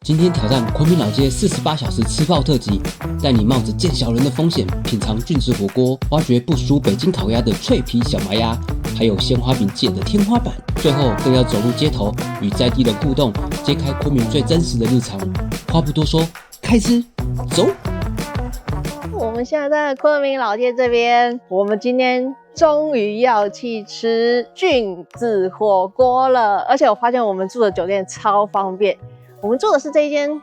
今天挑戰昆明老街48小時吃爆特輯，帶你冒着見小人的風險，品嘗菌子火鍋，挖掘不輸北京烤鴨的脆皮小麻鴨，還有鮮花餅界的天花板。最後更要走入街頭，與在地人互動，揭開昆明最真實的日常。話不多說，開吃，走！我們現在在昆明老街這邊，我們今天終於要去吃菌子火鍋了。而且我發現我們住的酒店超方便。我們住的是這一間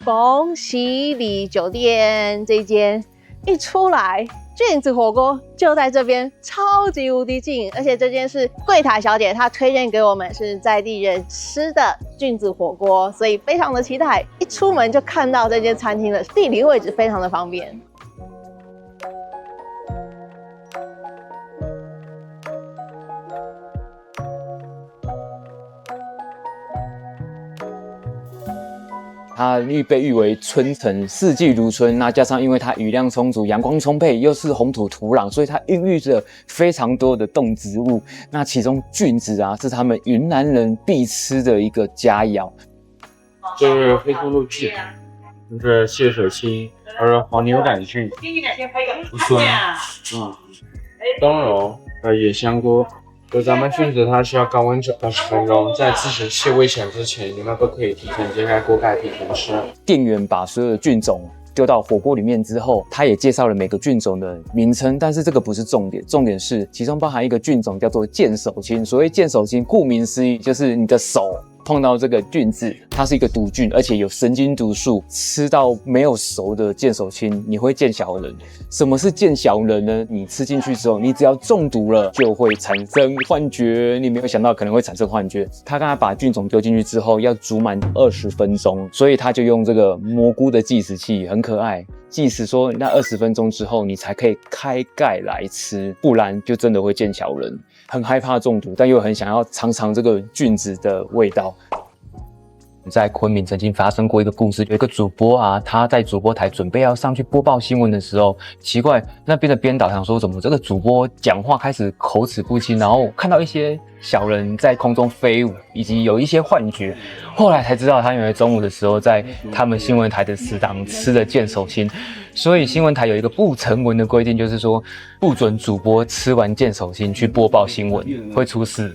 逢喜里酒店，這一間一出來菌子火鍋就在這邊，超級無敵近。而且這間是櫃檯小姐她推薦給我們是在地人吃的菌子火鍋，所以非常的期待。一出門就看到這間餐廳了，地理位置非常的方便。它被譽為春城，四季如春。那加上因為它雨量充足、陽光充沛，又是紅土土壤，所以它孕育着非常多的動植物。那其中菌子啊，是他們雲南人必吃的一個佳肴。这是黑松露菌，就是蟹水青，还是黄牛杆菌，不酸，灯笼，野香菇。就咱们菌子它需要高温煮20分鐘，在自食气危險之前，你們都可以提前揭開鍋蓋提前吃。店員把所有的菌種丟到火鍋裡面之後，他也介紹了每個菌種的名稱，但是這個不是重點，重點是其中包含一個菌種叫做見手青。所謂見手青，顧名思義就是你的手碰到這個菌子，它是一個毒菌，而且有神經毒素。吃到沒有熟的見手青，你會見小人。什麼是見小人呢？你吃進去之後，你只要中毒了，就會產生幻覺。你沒有想到可能會產生幻覺。他剛才把菌種丟進去之後，要煮滿20分鐘，所以他就用這個蘑菇的計時器，很可愛。計時說那20分鐘之後，你才可以開蓋來吃，不然就真的會見小人。很害怕中毒，但又很想要嘗嘗這個菌子的味道。在昆明曾經發生過一個故事，有一個主播啊，他在主播台準備要上去播報新聞的時候，奇怪那邊的編導想說，怎麼這個主播講話開始口齒不清，然後看到一些小人在空中飛舞，以及有一些幻覺。後來才知道，他原來中午的時候在他們新聞台的食堂吃了見手青，所以新聞台有一個不成文的規定，就是說不准主播吃完見手青去播報新聞，會出事。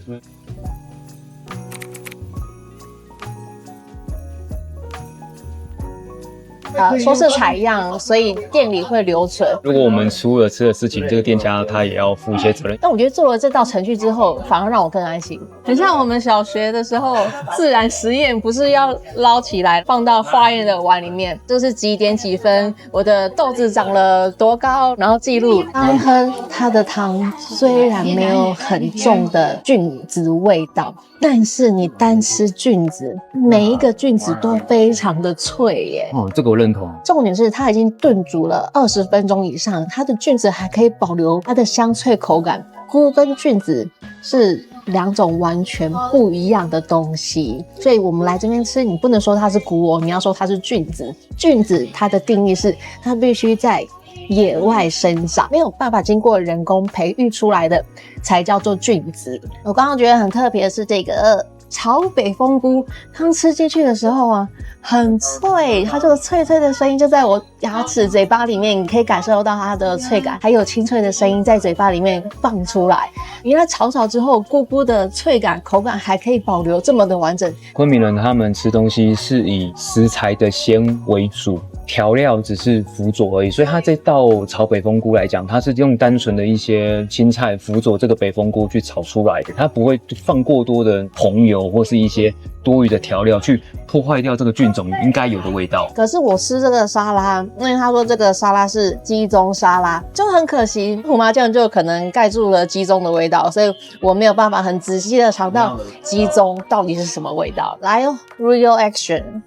說是採樣，所以店裡會留存。如果我們出了吃的事情，這個店家他也要負一些責任。但我覺得做了這道程序之後，反而讓我更安心。很像我們小學的時候，自然實驗不是要撈起來放到化驗的碗裡面，就是幾點幾分，我的豆子長了多高，然後記錄。當喝它的湯，雖然沒有很重的菌子味道，但是你單吃菌子，每一個菌子都非常的脆耶。這個我認同。重點是它已經燉煮了20分鐘以上，它的菌子還可以保留它的香脆口感。菇跟菌子是2種完全不一樣的東西，所以我們來這邊吃，你不能說它是菇哦，你要說它是菌子。菌子它的定義是它必須在野外生長，沒有辦法經過人工培育出來的才叫做菌子。我剛剛覺得很特別的是這個炒北風菇，剛吃進去的時候啊，很脆，它这個脆脆的聲音就在我牙齒嘴巴裡面，你可以感受到它的脆感，還有清脆的聲音在嘴巴裡面放出來。原來炒之後，菇菇的脆感、口感還可以保留這麼的完整。昆明人他們吃東西是以食材的鮮為主，調料只是輔佐而已。所以它這道炒北風菇來講，它是用單純的一些青菜輔佐這個北風菇去炒出來的，它不會放過多的紅油或是一些多餘的調料去破壞掉這個菌種應該有的味道。可是我吃這個沙拉，因為他說這個沙拉是雞中沙拉，就很可惜胡麻醬就可能蓋住了雞中的味道，所以我沒有辦法很仔細的嘗到雞中到底是什麼味道。來哦 ，Real Action。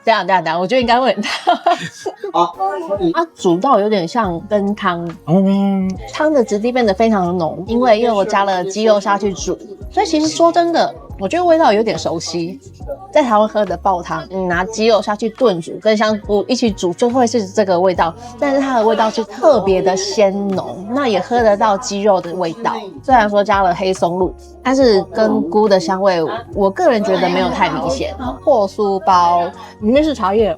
等一下，我覺得應該會很燙。它煮到有點像羹湯，湯的質地變得非常的濃，因為我加了雞肉下去煮，所以其實說真的，我覺得味道有點熟悉。在台灣喝的煲湯，你拿雞肉下去燉煮，跟香菇一起煮，就會是這個味道。但是它的味道是特別的鮮濃，那也喝得到雞肉的味道。雖然說加了黑松露，但是跟菇的香味，我個人覺得沒有太明顯。破酥包裡面是茶葉，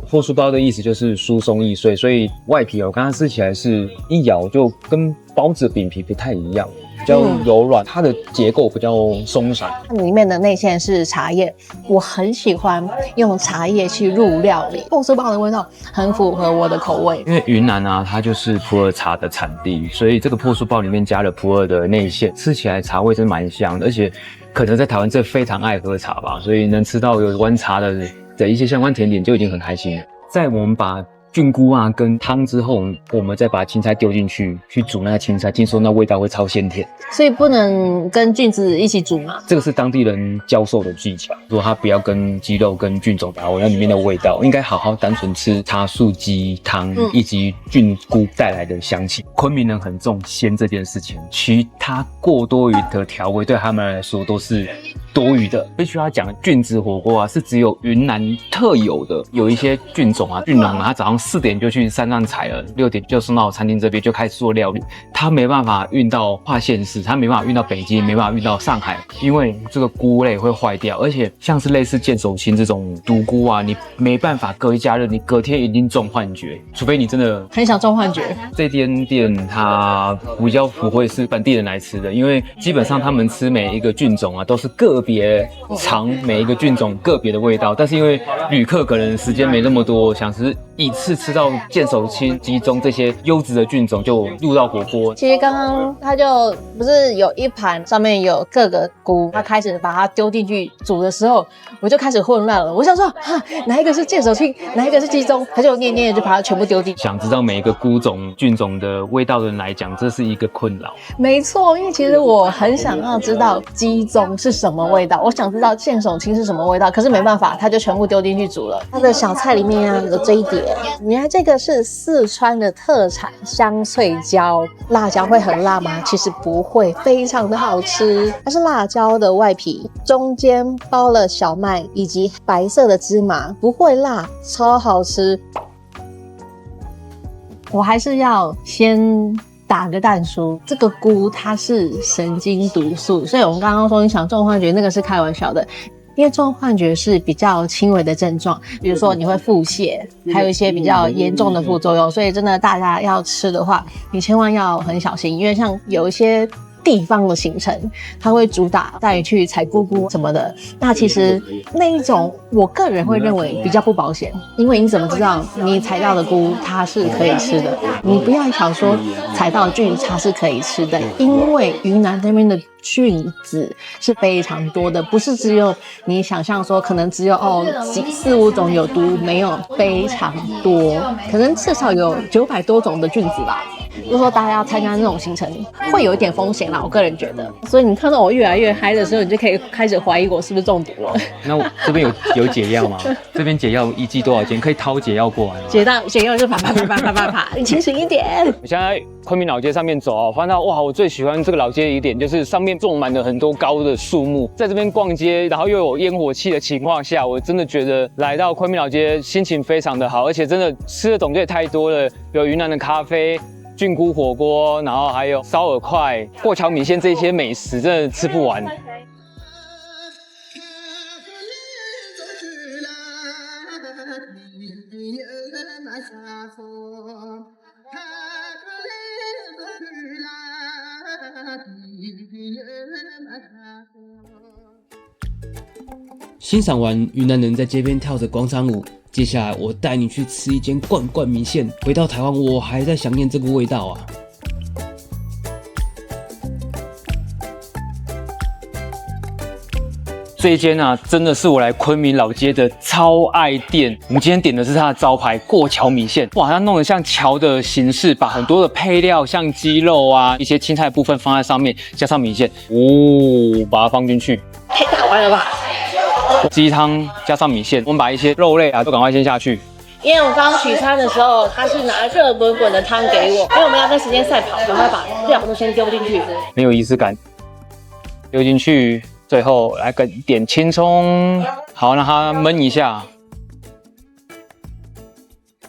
破酥包的意思就是疏鬆易碎，所以外皮我刚刚吃起來是一咬就跟包子餅皮不太一樣。比較柔軟，它的結構比較鬆散。裡面的內餡是茶葉，我很喜歡用茶葉去入料理。破酥包的味道很符合我的口味。因為雲南啊，它就是普洱茶的產地，所以這個破酥包裡面加了普洱的內餡，吃起来茶味真蠻香的。而且可能在台灣这非常愛喝茶吧，所以能吃到有關茶的一些相關甜點就已經很開心了。在我們把菌菇啊跟湯之後，我們再把青菜丟進去煮那個青菜，聽說那味道會超鮮甜，所以不能跟菌子一起煮嘛？這個是當地人教授的技巧，如果他不要跟雞肉跟菌種打混，那裡面的味道應該好好單純吃茶樹雞湯以及菌菇帶來的香氣。昆明人很重鮮這件事情，其他過多餘的調味對他們來說都是多餘的。必須要講菌子火鍋啊，是只有雲南特有的，有一些菌種啊，菌農啊，他早上4點就去山上採了，6點就送到餐廳這邊就開始做料理。他沒辦法運到跨縣市，他沒辦法運到北京，沒辦法運到上海，因為這個菇類會壞掉，而且像是類似見手青這種毒菇啊，你沒辦法隔一加熱，你隔天一定中幻覺，除非你真的很想中幻覺。這間店它比較不會是本地人來吃的，因為基本上他們吃每一個菌種啊都是個別嘗每一個菌種個別的味道，但是因為旅客可能時間沒那麼多，想吃一次吃到見手青、雞中這些優質的菌種就入到火鍋。其實剛剛他就不是有一盤上面有各個菇，他開始把它丟進去煮的時候，我就開始混亂了。我想說，哪一個是見手青，哪一個是雞中？他就念念就把它全部丟進去。想知道每一個菇種、菌種的味道的人來講，這是一個困擾。沒錯，因為其實我很想要知道雞中是什麼味道，我想知道見手青是什麼味道，可是沒辦法，他就全部丟進去煮了。他的小菜裡面啊有這一碟，原來這個是四川的特產香脆椒，辣椒會很辣嗎？其實不會，非常的好吃。它是辣椒的外皮，中間包了小麥以及白色的芝麻，不會辣，超好吃。我還是要先打個蛋書，這個菇它是神經毒素，所以我們剛剛說你想中幻覺，那個是開玩笑的。因為中幻覺是比較輕微的症狀，比如說你會腹瀉，還有一些比較嚴重的副作用，所以真的大家要吃的話，你千萬要很小心，因為像有一些地方的行程，它會主打帶你去採菇菇什麼的，那其實那一種我個人會認為比較不保險，因為你怎麼知道你採到的菇它是可以吃的？你不要想說採到的菌它是可以吃的，因為雲南那邊的菌子是非常多的，不是只有你想象說可能只有4-5種有毒，没有，非常多，可能至少有900多種的菌子吧。如果說大家要參加那種行程，會有一點風險啦，我個人覺得。所以你看到我越來越嗨的時候，你就可以開始懷疑我是不是中毒了。那我這邊有解藥嗎？這邊解藥一劑多少錢？可以掏解藥過來嗎？解藥就啪，你清醒一點。我現在昆明老街上面走啊，我發现到哇，我最喜歡這個老街的一點就是上面種滿了很多高的樹木，在這邊逛街，然後又有煙火氣的情況下，我真的覺得來到昆明老街心情非常的好，而且真的吃的種類也太多了，有雲南的咖啡、菌菇火鍋，然後還有燒鵝塊、過橋米線這些美食，真的吃不完。欣賞完雲南人在街邊跳着廣場舞，接下來我帶你去吃一間罐罐米線。回到台灣，我還在想念這個味道啊！這一間啊，真的是我來昆明老街的超愛店。我們今天點的是它的招牌過橋米線，哇，它弄得像橋的形式，把很多的配料，像雞肉啊、一些青菜的部分放在上面，加上米線，把它放進去。太大碗了吧？雞湯加上米線，我們把一些肉類啊都趕快先下去。因为我刚剛取餐的時候，他是拿熱滾滾的湯給我，因為我們要跟時間賽跑，趕快把料都先丟進去。很有儀式感。丟進去，最後來個點青蔥，好，讓它燜一下。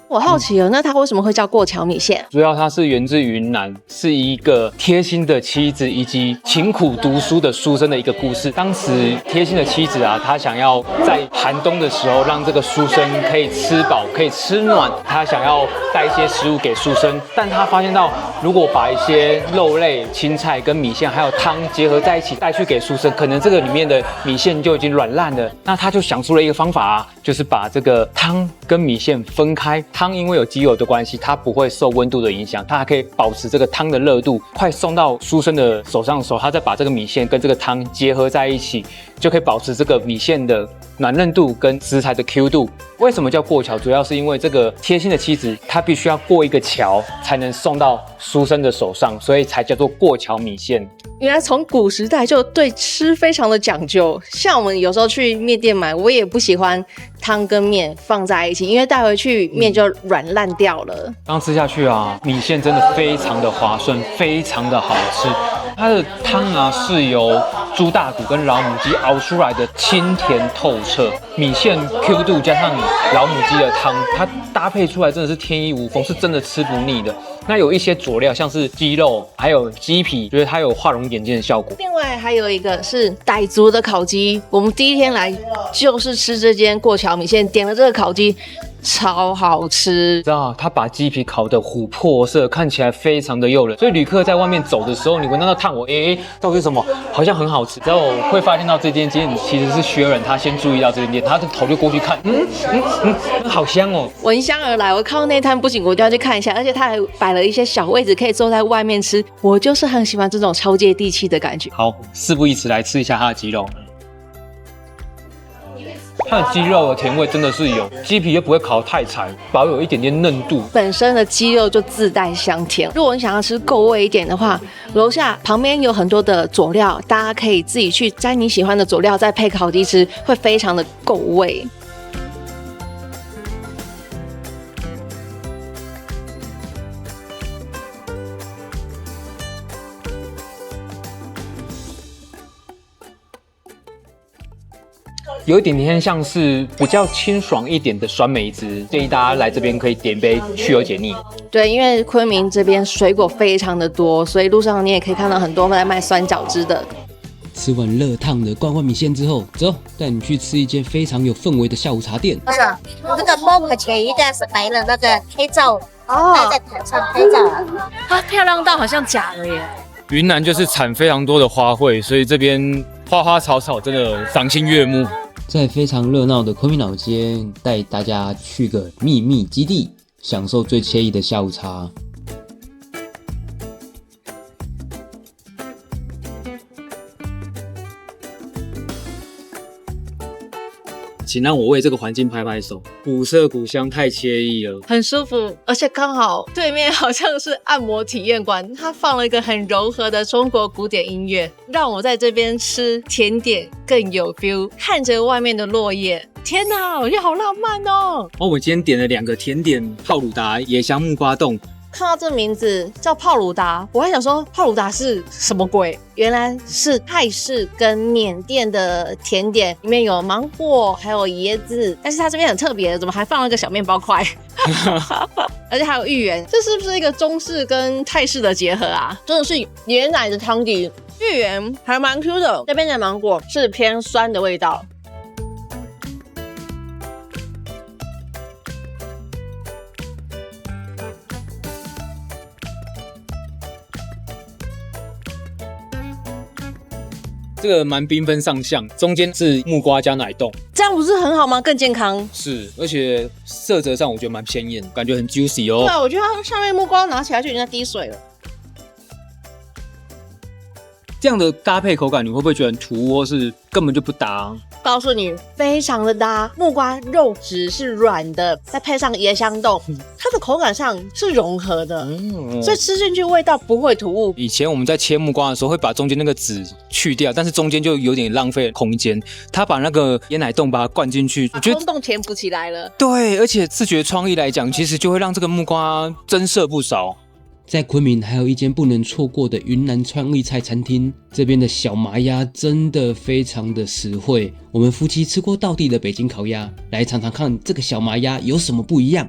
我好奇了，那它為什麼會叫過橋米線？主要它是源自雲南，是一個貼心的妻子以及勤苦讀書的書生的一個故事。當時貼心的妻子啊，她想要在寒冬的時候讓這個書生可以吃飽，可以吃暖，她想要帶一些食物給書生，但她發現到如果把一些肉類、青菜跟米線還有湯結合在一起帶去給書生，可能這個裡面的米線就已經軟爛了。那她就想出了一個方法啊，就是把這個湯跟米線分開。湯因為有雞油的關係，它不會受溫度的影響，它還可以保持這個湯的熱度，快送到書生的手上的時候，他再把這個米線跟這個湯結合在一起，就可以保持這個米線的軟嫩度跟食材的 Q 度。為什麼叫過橋？主要是因為這個貼心的妻子，她必須要過一個橋才能送到書生的手上，所以才叫做過橋米線。原來從古時代就对吃非常的講究，像我們有時候去麵店買，我也不喜歡湯跟麵放在一起，因為帶回去麵就軟爛掉了。剛吃下去啊，米線真的非常的滑順，非常的好吃。它的湯啊是由豬大骨跟老母雞熬出來的，清甜透徹。米線 Q 度加上老母雞的湯，它搭配出來真的是天衣無縫，是真的吃不膩的。那有一些佐料，像是雞肉，還有雞皮，覺得它有畫龍點睛的效果。另外還有一個是傣族的烤雞，我們第一天來就是吃這間過橋米線，點了這個烤雞，超好吃。知道他把雞皮烤得琥珀色，看起來非常的誘人，所以旅客在外面走的時候，你聞到那炭火，到底是什麼？好像很好吃。然後會發現到這間店其實是薛仁，他先注意到這間店，他的頭就過去看，好香哦，聞香而來。我看到那攤不僅我就要去看一下，而且他還擺了一些小位置可以坐在外面吃，我就是很喜歡這種超接地氣的感覺。好，事不宜遲，來吃一下它的雞肉。它的雞肉的甜味真的是有，雞皮又不會烤得太柴，保有一點點嫩度。本身的雞肉就自帶香甜。如果你想要吃夠味一點的話，樓下旁邊有很多的佐料，大家可以自己去摘你喜歡的佐料，再配烤雞吃，會非常的夠味。有一点点像是比較清爽一點的酸梅汁，建議大家來這邊可以點杯去油解膩。對，因為昆明這邊水果非常的多，所以路上你也可以看到很多在賣酸棗汁的。吃完熱燙的罐罐米線之後，走，帶你去吃一間非常有氛圍的下午茶店。不是，這個夢和前一個是擺了那個黑皂哦，在台上拍照，它漂亮到好像假的耶。雲南就是產非常多的花卉，所以這邊花花草草真的賞心悅目。在非常熱鬧的昆明老街，帶大家去個秘密基地，享受最愜意的下午茶。請讓我為這個環境拍拍手，古色古香，太愜意了，很舒服，而且剛好對面好像是按摩體驗館，它放了一個很柔和的中國古典音樂，讓我在這邊吃甜點更有 feel。看着外面的落葉，天哪，我覺得好浪漫哦！我今天點了2個甜點，泡魯達、椰香木瓜凍。看到這名字叫泡魯達，我還想說泡魯達是什麼鬼？原來是泰式跟緬甸的甜點，裡面有芒果還有椰子，但是它這邊很特別，怎麼還放了個小麵包塊？而且還有芋圓，這是不是一個中式跟泰式的結合啊？真的是椰奶的湯底，芋圓還蠻 Q 的，這邊的芒果是偏酸的味道。這個蠻繽紛上相，中間是木瓜加奶凍，這樣不是很好嗎？更健康。是，而且色澤上我覺得蠻鮮豔，感覺很 juicy 哦。對啊，我覺得它上面木瓜拿起来就已經在滴水了。這樣的搭配口感，你會不會覺得很突兀，或是根本就不搭？告訴你，非常的搭。木瓜肉質是軟的，再配上椰香凍，它的口感上是融合的，所以吃進去味道不會突兀。以前我們在切木瓜的時候，會把中間那個籽去掉，但是中間就有點浪費空間。他把那個椰奶凍把它灌進去，把空洞填補起來了。對，而且視覺創意來講，其實就會讓這個木瓜增色不少。在昆明還有一間不能錯過的雲南創意菜餐廳，這邊的小麻鴨真的非常的實惠。我們夫妻吃過道地的北京烤鴨，來嘗嘗看這個小麻鴨有什麼不一樣。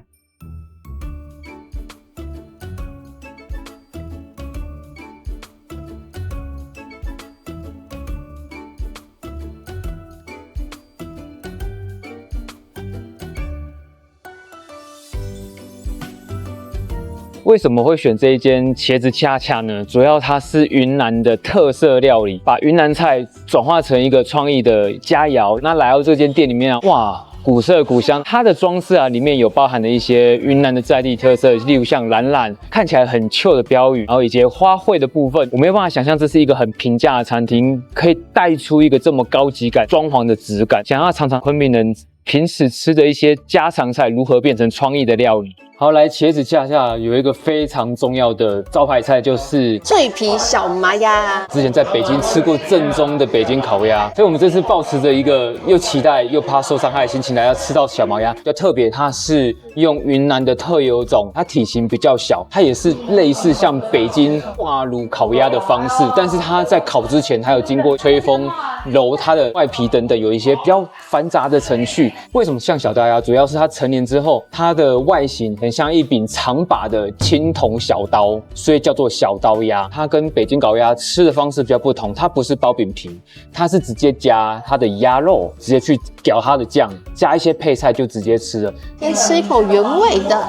為什麼會選這一間茄子恰恰呢？主要它是雲南的特色料理，把雲南菜轉化成一個創意的佳肴。那來到這間店裡面啊，哇，古色古香。它的裝飾啊，裡面有包含了一些雲南的在地特色，例如像藍藍看起來很 chill 的標語，然後以及花卉的部分，我沒有辦法想象這是一個很平價的餐廳，可以帶出一個這麼高級感、裝潢的質感。想要嘗嘗昆明人平時吃的一些家常菜如何變成創意的料理。好，來茄子恰恰有一個非常重要的招牌菜，就是脆皮小麻鴨。之前在北京吃過正宗的北京烤鴨，所以我們這次抱持着一個又期待又怕受傷害的心情來要吃到小麻鴨。比較特別，它是用雲南的特有種，它體型比較小，它也是類似像北京化爐烤鴨的方式，但是它在烤之前還有經過吹風揉它的外皮等等，有一些比較繁雜的程序。為什麼像小刀鴨？主要是它成年之後，它的外形很像一柄長把的青銅小刀，所以叫做小刀鴨。它跟北京烤鴨吃的方式比較不同，它不是包餅皮，它是直接加它的鴨肉，直接去舀它的醬，加一些配菜就直接吃了。先吃一口原味的，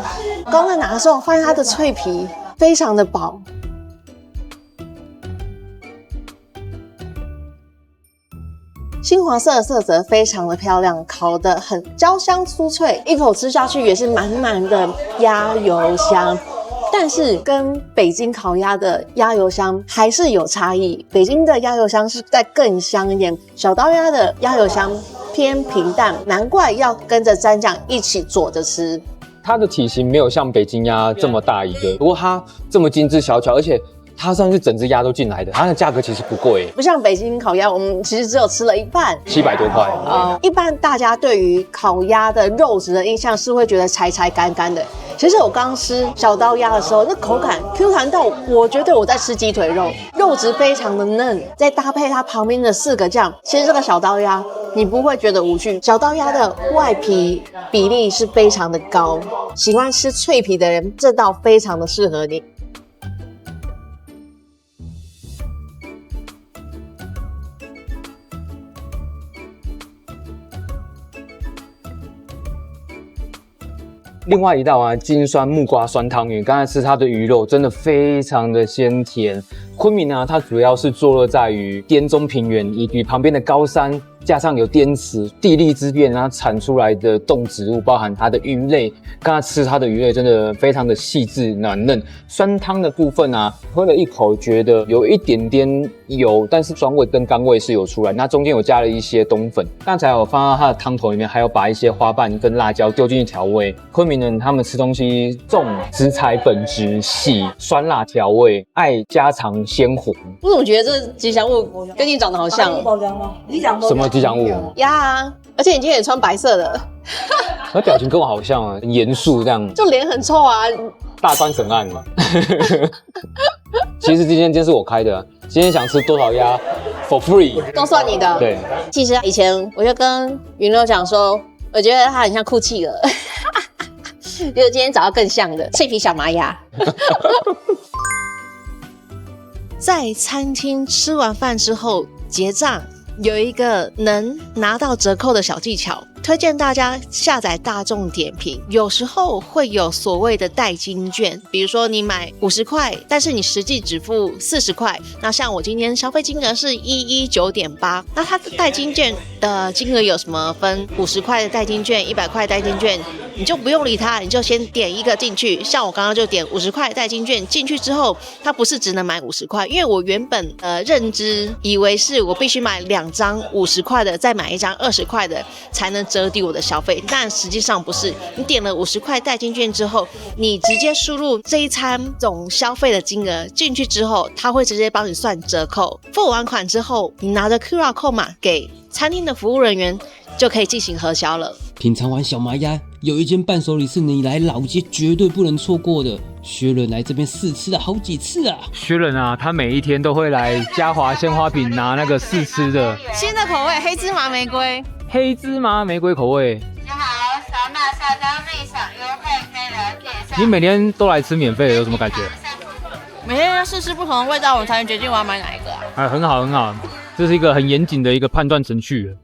刚才拿的时候发现它的脆皮非常的薄。金黄色的色泽非常的漂亮，烤得很焦香酥脆，一口吃下去也是滿滿的鴨油香。但是跟北京烤鴨的鴨油香還是有差異，北京的鴨油香是再更香一點，小刀鴨的鴨油香偏平淡，難怪要跟着蘸醬一起佐着吃。它的體型沒有像北京鴨這麼大一個，不過它這麼精緻小巧，而且它算是整隻鴨都進來的，它的價格其實不貴，不像北京烤鴨，我們其實只有吃了一半，700多塊。一般大家對於烤鴨的肉質的印象是會覺得柴柴乾乾的，其實我剛吃小刀鴨的時候，那口感 Q 彈到我覺得我在吃雞腿肉，肉質非常的嫩，再搭配它旁邊的4個醬，其實這個小刀鴨你不會覺得無趣。小刀鴨的外皮比例是非常的高，喜歡吃脆皮的人，這道非常的適合你。另外一道啊，金酸木瓜酸湯圓，剛才吃它的魚肉真的非常的鮮甜。昆明啊，它主要是坐落在於滇中平原以及旁邊的高山，加上有滇池，地利之便，它產出來的動植物，包含它的魚類。剛才吃它的魚類真的非常的細緻軟嫩。酸湯的部分啊，喝了一口覺得有一點點油，但是酸味跟甘味是有出來。那中間有加了一些冬粉，剛才我放到它的湯頭裡面，還有把一些花瓣跟辣椒丟進去調味。昆明人他們吃東西重食材本質細，酸辣調味，愛家常鮮活。我怎麼覺得這吉祥物跟你長得好像？什麼吉祥物？鴨啊！而且你今天也穿白色的，那表情跟我好像啊，很嚴肅這樣，就臉很臭啊！大官審案嘛。其實今天是我開的，今天想吃多少鴨 ，for free， 都算你的。對，其實以前我就跟雲柔講說，我覺得它很像酷企鵝，就是今天找到更像的脆皮小麻鴨。在餐廳吃完飯之後結賬，有一個能拿到折扣的小技巧，推薦大家下載大眾點評，有時候會有所謂的代金券，比如說你買50塊，但是你實際只付40塊。那像我今天消費金額是119.8，那它的代金券的金額有什麼分？50塊的代金券、100塊代金券，你就不用理它，你就先點一個進去。像我剛剛就點50塊代金券進去之後，它不是只能買50塊，因為我原本認知以為是我必須買2張50塊的，再買1張20塊的才能折抵我的消費，但實際上不是。你點了50塊代金券之後，你直接輸入這一餐總消費的金額進去之後，它會直接幫你算折扣。付完款之後，你拿着 QR code 碼給餐廳的服務人員，就可以進行核銷了。品嘗完小麻鴨，有一間伴手禮是你來老街絕對不能錯過的。薛仁來這邊試吃了好幾次啊。薛仁啊，他每一天都會來嘉華鮮花餅拿那個試吃的新的口味黑芝麻玫瑰，黑芝麻玫瑰口味。你好，扫码下单立享优惠可以了解一下。你每天都來吃免費的，有什麼感覺？每天要試吃不同的味道，我才能決定我要買哪一個啊。很好很好，這是一個很嚴謹的一個判斷程序。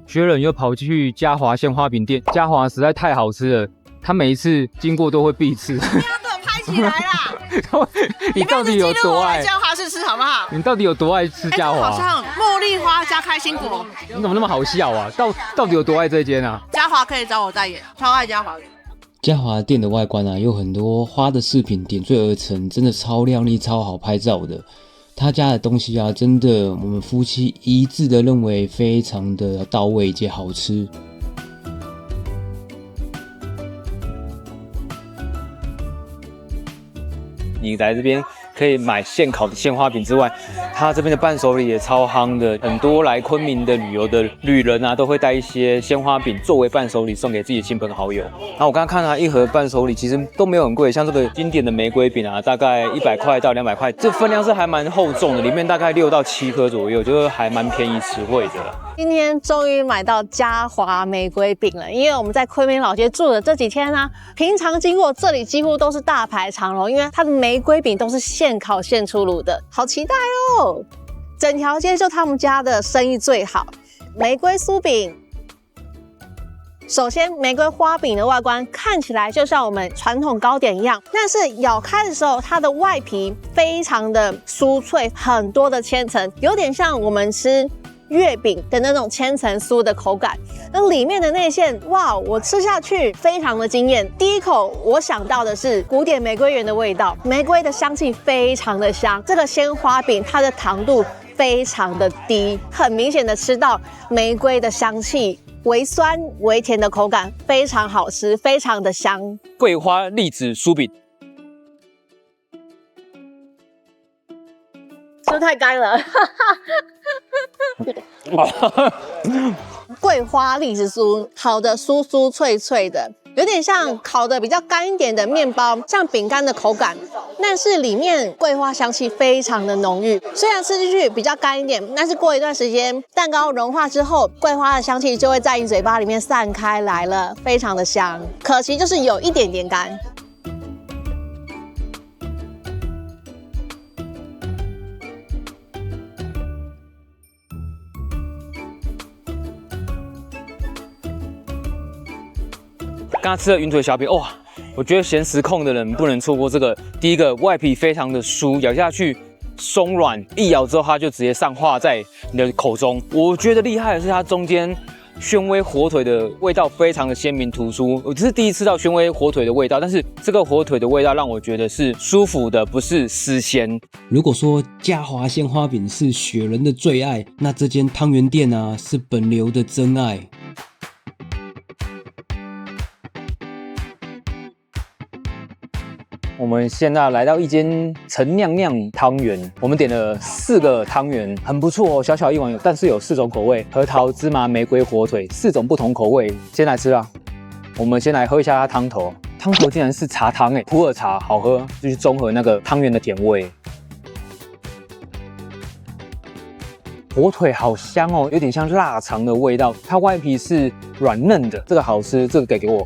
薛仁又跑去嘉華鮮花餅店，嘉華實在太好吃了，他每一次經過都會必吃。不要给我拍起來啦！你到底有多愛嘉華試吃好不好？你到底有多愛吃嘉華？好像茉莉花加開心果。你怎麼那麼好笑啊？到底有多愛這間啊？嘉華可以找我代言，超愛嘉華的。嘉華店的外觀啊，有很多花的飾品點綴而成，真的超亮麗、超好拍照的。他家的東西啊，真的我們夫妻一致的認為非常的到位且好吃。你來這邊可以買現烤的鮮花餅之外，它這邊的伴手禮也超夯的，很多來昆明的旅遊的旅人啊，都會帶一些鮮花餅作為伴手禮送給自己的親朋好友。那我剛剛看它一盒伴手禮其實都沒有很貴，像這個經典的玫瑰餅啊，大概100塊到200塊，這分量是還蠻厚重的，裡面大概6到7顆左右，就是還蠻便宜實惠的。今天終於買到嘉華玫瑰餅了，因為我們在昆明老街住的這幾天啊，平常經過這裡幾乎都是大排長龍，因為它的玫瑰餅都是現烤現出爐的，好期待哦！整條街就他們家的生意最好。玫瑰酥餅，首先玫瑰花餅的外觀看起來就像我們傳統糕點一樣，但是咬開的時候，它的外皮非常的酥脆，很多的千層，有點像我們吃月餅的那種千層酥的口感，那裡面的內餡，哇，我吃下去非常的驚豔。第一口我想到的是古典玫瑰園的味道，玫瑰的香氣非常的香。这個鮮花餅它的糖度非常的低，很明顯的吃到玫瑰的香氣，微酸微甜的口感，非常好吃，非常的香。桂花栗子酥餅。是不是太乾了？桂花栗子酥烤的酥酥脆脆的，有點像烤的比較乾一點的麵包，像餅乾的口感，但是裡面桂花香氣非常的濃郁。雖然吃進去比較乾一點，但是過一段時間蛋糕融化之後，桂花的香氣就會在你嘴巴裡面散開來了，非常的香。可惜就是有一點點乾。剛剛吃了雲腿小餅，哇！我覺得鹹食控的人不能錯過這個。第一個，外皮非常的酥，咬下去鬆軟，一咬之後它就直接上化在你的口中。我覺得厲害的是它中間宣威火腿的味道非常的鮮明突出。我只是第一次吃到宣威火腿的味道，但是這個火腿的味道讓我覺得是舒服的，不是濕鮮。如果說嘉華鮮花餅是雪人的最愛，那這間湯圓店啊是本流的真愛。我們現在來到一間陳釀釀湯圓，我們點了4個湯圓，很不錯哦，小小一碗，但是有4種口味：核桃、芝麻、玫瑰、火腿，4種不同口味。先來吃啊，我們先來喝一下它湯頭，湯頭竟然是茶湯哎，普洱茶，好喝，就是中和那個湯圓的甜味。火腿好香哦，有點像臘腸的味道，它外皮是軟嫩的，這個好吃，這個給我。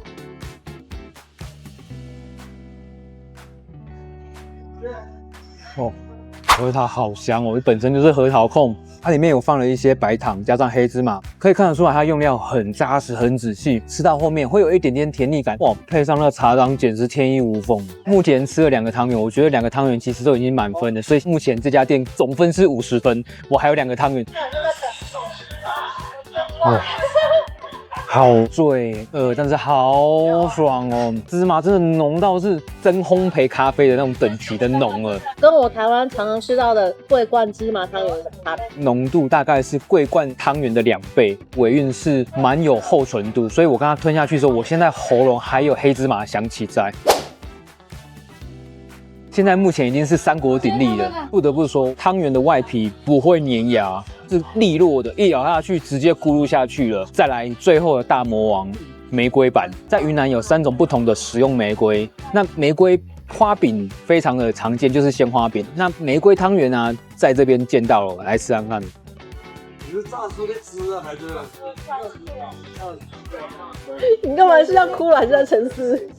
哦，核桃好香哦！本身就是核桃控，它裡面有放了一些白糖，加上黑芝麻，可以看得出來它用料很扎實、很仔細。吃到後面會有一點點甜膩感，哇！配上那個茶湯，簡直天衣無縫。目前吃了2個湯圓，我覺得2個湯圓其實都已經滿分了，所以目前這家店總分是50分，我還有2個湯圓。哦。好罪惡，但是好爽哦！芝麻真的濃到是真烘焙咖啡的那種等級的濃了，跟我台灣常常吃到的桂冠芝麻湯圓的差別，濃度大概是桂冠湯圓的2倍，尾韻是蠻有厚醇度，所以我剛剛吞下去的時候，我現在喉嚨還有黑芝麻香氣在。現在目前已經是3國鼎立了，不得不說湯圓的外皮不會粘牙，是利落的，一咬下去直接咕嚕下去了。再來最後的大魔王玫瑰版。在雲南有3種不同的食用玫瑰，那玫瑰花餅非常的常見，就是鮮花餅。那玫瑰湯圓啊，在這邊見到了，來吃看看。你是炸出的汁啊，還是？你幹嘛是要哭了，还是在沉思？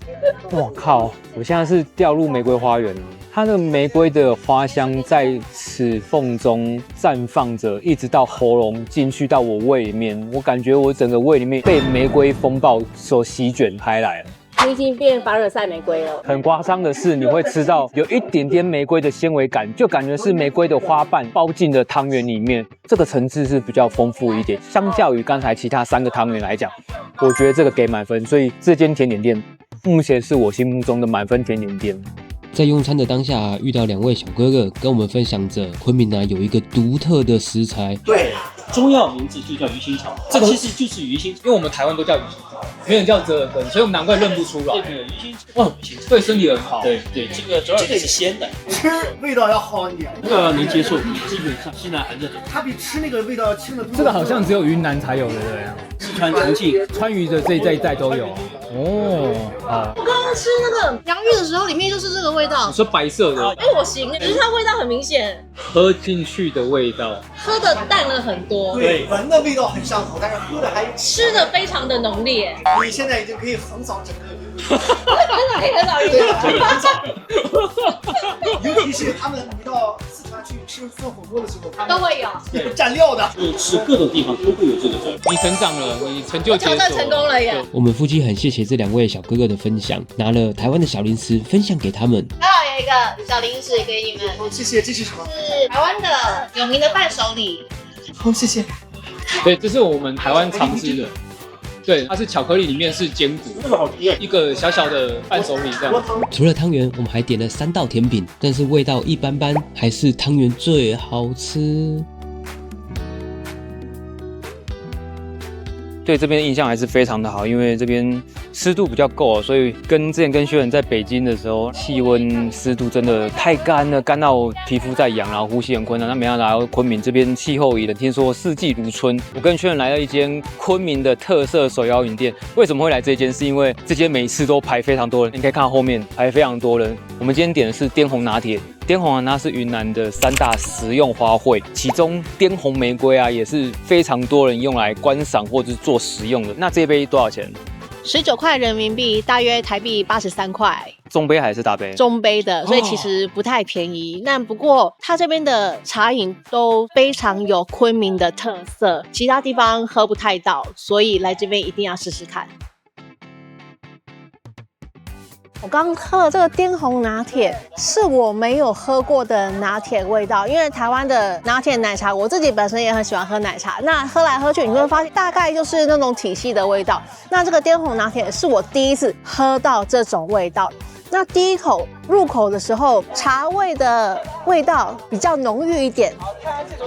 我靠！我現在是掉入玫瑰花園了。它的玫瑰的花香在齒縫中綻放着，一直到喉嚨進去到我胃裡面，我感覺我整個胃裡面被玫瑰風暴所席捲開來了。你已經變凡爾賽玫瑰了。很誇張的是，你會吃到有一點點玫瑰的纖維感，就感覺是玫瑰的花瓣包進了湯圓裡面，這個層次是比較豐富一點。相較於剛才其他3個湯圓來講，我覺得這個給滿分，所以這間甜點店目前是我心目中的滿分甜點店。在用餐的當下，遇到2位小哥哥跟我們分享着昆明有一個獨特的食材。对，中药名字就叫魚腥草，这其實就是魚腥草，因為我們台灣都叫魚腥草，沒人叫折耳根，所以我們難怪認不出來。對，魚腥草，哇，對身體很好。對，這個主要是鮮的，吃味道要好一點，那個能接受，基本上西南含着很。它比吃那個味道要輕得多。這個好像只有雲南才有的，對啊。四川、重慶、川渝的這一帶都有。哦，好。我刚刚吃那个洋芋的時候，裡面就是這個味道。你說白色的？哎，我行，只是它味道很明顯，喝進去的味道，喝的淡了很多。对，聞的味道很相同，但是喝的還吃的非常的濃烈。你現在已經可以橫掃整個。很少遇到，尤其是他們一到四川去吃涮火鍋的時候，他們都會有蘸料的，吃各種地方都會有這個。你成長了，你成就解鎖，挑戰成功了耶！我們夫妻很謝謝這2位小哥哥的分享，拿了台灣的小零食分享給他們。剛好有一個小零食給你們，謝謝。這是什麼？是台灣的有名的伴手禮。好，謝謝。對，這是我們台灣常吃的。對，它是巧克力，裡面是堅果，一個小小的伴手禮這樣。除了湯圓，我們還點了3道甜品，但是味道一般般，還是湯圓最好吃。对這邊印象還是非常的好，因為這邊濕度比較夠，所以之前跟薛仁在北京的時候，氣溫濕度真的太乾了，乾到皮膚在癢，然後呼吸很困難。那沒想到來到昆明這邊氣候宜人，聽說四季如春。我跟薛仁來到一間昆明的特色手搖飲店，為什麼會來這間？是因為這間每次都排非常多人，你可以看到後面排非常多人。我們今天點的是滇紅拿鐵。滇紅它是雲南的3大食用花卉，其中滇紅玫瑰啊也是非常多人用來觀賞或者是做食用的。那這杯多少錢？19塊人民幣，大約台幣83塊。中杯還是大杯？中杯的，所以其實不太便宜。那不過它這邊的茶飲都非常有昆明的特色，其他地方喝不太到，所以來這邊一定要試試看。我剛喝了這個滇紅拿鐵，是我沒有喝過的拿鐵味道。因為台灣的拿鐵奶茶，我自己本身也很喜歡喝奶茶。那喝來喝去，你會發現大概就是那種體系的味道。那這個滇紅拿鐵是我第一次喝到這種味道。那第一口入口的時候，茶味的味道比較濃郁一點，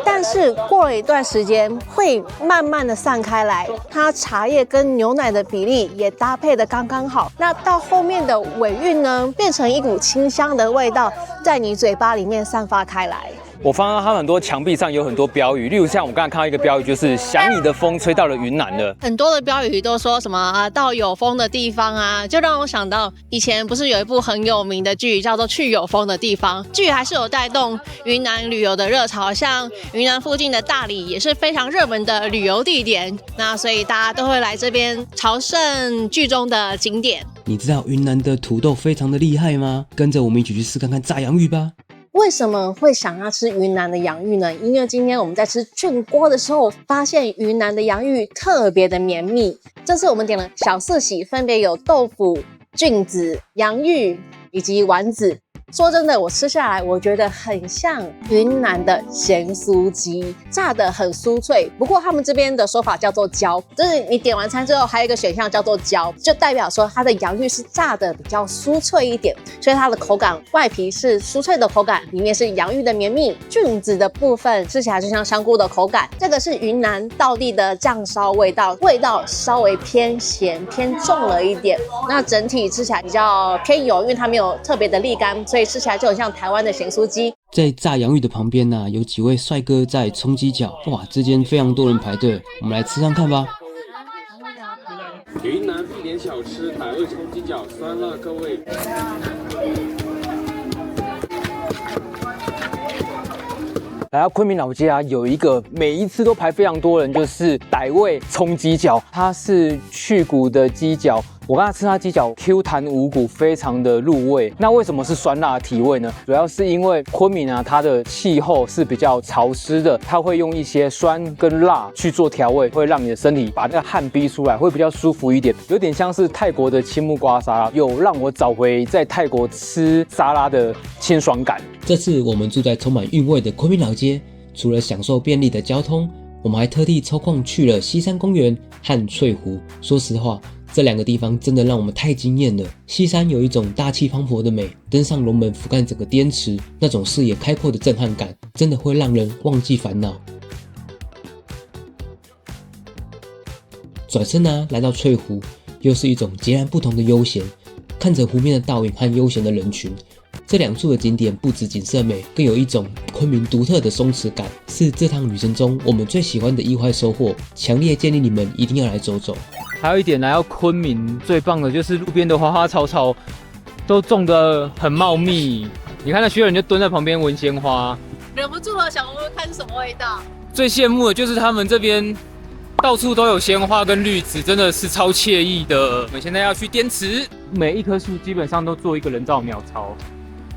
但是過了一段時間會慢慢的散開來，它茶葉跟牛奶的比例也搭配的剛剛好。那到後面的尾韻呢，變成一股清香的味道，在你嘴巴裡面散發開來。我發現它很多牆壁上有很多標語，例如像我剛才看到一個標語，就是想你的風吹到了雲南了。很多的標語都說什麼啊，到有風的地方啊，就讓我想到以前不是有一部很有名的劇叫做《去有風的地方》，劇還是有帶動雲南旅遊的熱潮，像雲南附近的大理也是非常熱門的旅遊地點，那所以大家都會來這邊朝聖劇中的景點。你知道雲南的土豆非常的厲害嗎？跟着我們一起去試看看炸洋芋吧。為什麼會想要吃雲南的洋芋呢？因為今天我們在吃菌鍋的時候，發現雲南的洋芋特別的綿密。這次我們點了小四喜，分別有豆腐、菌子、洋芋以及丸子。說真的，我吃下來，我覺得很像雲南的鹹酥雞，炸得很酥脆。不過他們這邊的說法叫做焦，就是你點完餐之後還有一個選項叫做焦，就代表說它的洋芋是炸得比較酥脆一點，所以它的口感外皮是酥脆的口感，裡面是洋芋的綿密，菌子的部分吃起來就像香菇的口感。這個是雲南道地的醬燒味道，味道稍微偏鹹偏重了一點。那整體吃起來比較偏油，因為它沒有特別的瀝乾，所以吃起來就很像台灣的鹹酥雞。在炸洋芋的旁邊呢，有幾位帥哥在衝雞腳，哇，這間非常多人排隊，我們來吃看看吧。雲南必點小吃傣味蔥雞腳，酸辣各味。來到昆明老街啊，有一個每一次都排非常多人，就是傣味蔥雞腳，它是去骨的雞腳。我剛才吃它雞腳 Q 彈無骨，非常的入味。那為什麼是酸辣的提味呢？主要是因為昆明啊，它的氣候是比較潮濕的，它會用一些酸跟辣去做調味，會讓你的身體把那個汗逼出來，會比較舒服一點，有點像是泰國的青木瓜沙拉，有讓我找回在泰國吃沙拉的清爽感。這次我們住在充滿韻味的昆明老街，除了享受便利的交通，我們還特地抽空去了西山公園和翠湖。說實話，這兩個地方真的讓我們太驚豔了。西山有一種大氣磅礴的美，登上龍門俯瞰整個滇池，那種視野開闊的震撼感，真的會讓人忘記煩惱。轉身啊，來到翠湖，又是一種截然不同的悠閒。看着湖面的倒影和悠閒的人群，這兩處的景點不止景色美，更有一種昆明獨特的鬆弛感，是這趟旅程中我們最喜歡的意外收穫。強烈建議你們一定要來走走。還有一點，來到昆明最棒的就是路邊的花花草草都種得很茂密。你看那學人就蹲在旁邊聞鮮花，忍不住了，想聞聞看是什麼味道。最羨慕的就是他們這邊到處都有鮮花跟綠植，真的是超惬意的。我們現在要去滇池，每一棵樹基本上都做一個人造鸟巢，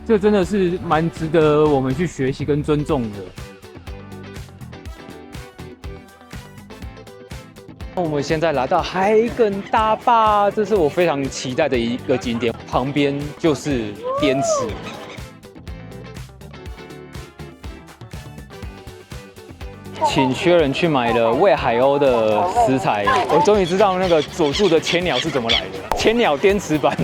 這真的是蠻值得我們去學習跟尊重的。我們現在來到海埂大壩，這是我非常期待的一個景點，旁邊就是滇池。請薛仁去買了餵海鷗的食材，我終於知道那個佐助的千鳥是怎麼來的，千鳥滇池版。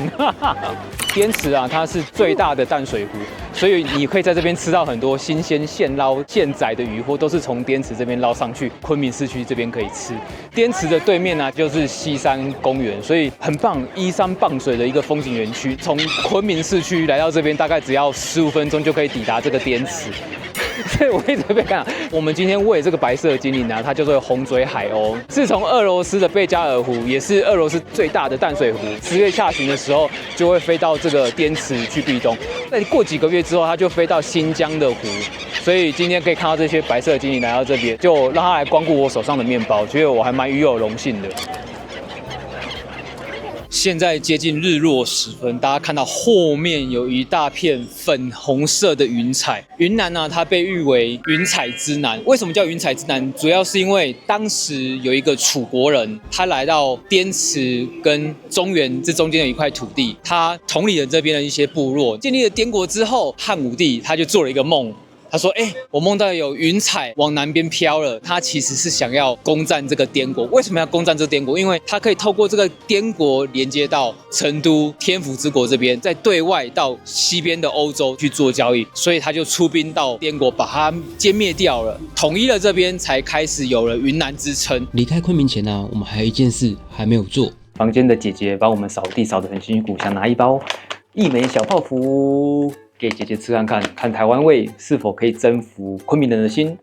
滇池啊，它是最大的淡水湖，所以你可以在這邊吃到很多新鮮现撈现宰的漁獲，都是從滇池這邊撈上去，昆明市區這邊可以吃。滇池的對面啊，就是西山公園，所以很棒，依山傍水的一個風景園區。從昆明市區來到這邊，大概只要15分鐘就可以抵達這個滇池。所以我一直被看，我們今天餵這個白色的精靈啊，它叫做紅嘴海鷗，是從俄羅斯的貝加爾湖，也是俄羅斯最大的淡水湖。10月下旬的時候，就會飛到這個滇池去避冬。再過幾個月之後，它就飛到新疆的湖。所以今天可以看到這些白色的精靈來到這邊，就讓它來光顧我手上的麵包，覺得我還蠻與有榮幸的。現在接近日落時分，大家看到後面有一大片粉紅色的雲彩。雲南呢，它被譽為雲彩之南。為什麼叫雲彩之南？主要是因為當時有一個楚國人，他來到滇池跟中原這中間的一塊土地，他統領了這邊的一些部落，建立了滇國之後，漢武帝他就做了一個夢。他說：“我夢到有雲彩往南邊飄了。他其實是想要攻占這個滇國。為什麼要攻占這個滇國？因為他可以透過這個滇國連接到成都、天府之國這邊，再對外到西邊的歐洲去做交易。所以他就出兵到滇國，把它殲滅掉了，統一了這邊，才開始有了雲南之稱。離開昆明前呢，我們還有一件事還沒有做。房間的姐姐幫我們掃地掃得很辛苦，想拿一包一枚小泡芙。”給姐姐吃看看，看台灣味是否可以征服昆明人的心。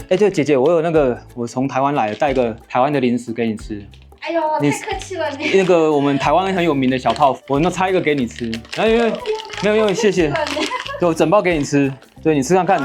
對，姐姐，我有那個，我從台灣來的，帶個台灣的零食給你吃。哎呦，太客氣了你。那個我們台灣很有名的小泡芙，我那拆一個給你吃。因為沒有，謝謝。就整包給你吃，对，你吃看看。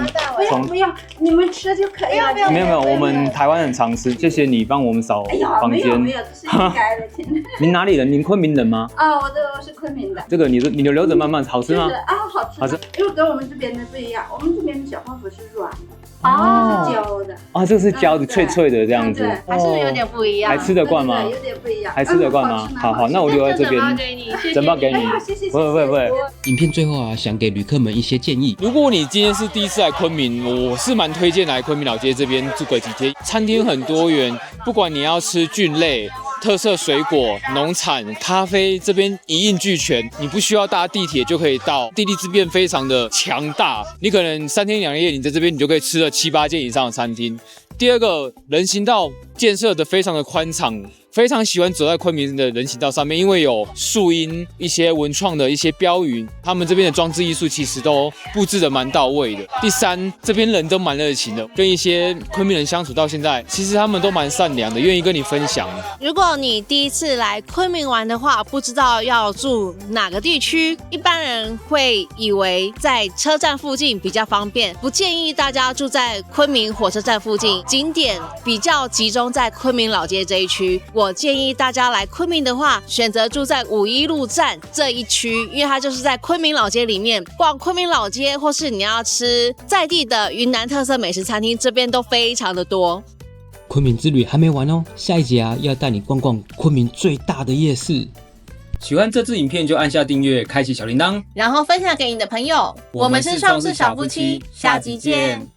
不要，你們吃就可以了。没有，我們台灣很常吃。謝謝你幫我們掃房間。沒有，這是應該的。您哪裡人？您昆明人嗎？啊，我是昆明的。這個你留着慢慢，好吃嗎？好吃。好吃。因為跟我們這邊的不一樣，我們這邊的小泡芙是軟的。是焦的這個是焦的，脆脆的這樣子，還是有點不一樣，還吃得慣嗎？有點不一樣，還吃得慣嗎？好，那我留在這邊，整包給你，不會。影片最後啊，想給旅客們一些建議。如果你今天是第一次來昆明，我是蠻推薦來昆明老街這邊住個幾天，餐廳很多元，不管你要吃菌類、特色水果、農產、咖啡，這邊一應俱全。你不需要搭地鐵就可以到，地利之便非常的強大。你可能3天2夜，你在這邊你就可以吃了7、8間以上的餐廳。第二個，人行道建設的非常的寬敞，非常喜歡走在昆明的人行道上面，因為有樹蔭、一些文創的一些標語，他們這邊的裝置藝術其實都布置的蠻到位的。第三，這邊人都蠻熱情的，跟一些昆明人相處到現在，其實他們都蠻善良的，願意跟你分享。如果你第一次來昆明玩的話，不知道要住哪個地區，一般人會以為在車站附近比較方便，不建議大家住在昆明火車站附近，景點比較集中在昆明老街這一區。我建議大家來昆明的話，選擇住在五一路站這一區，因為它就是在昆明老街裡面。逛昆明老街，或是你要吃在地的雲南特色美食餐廳，這邊都非常的多。昆明之旅還沒完哦，下一集要帶你逛逛昆明最大的夜市。喜歡這支影片就按下訂閱，開啟小鈴鐺，然後分享給你的朋友。我們是創世小夫妻，下集見。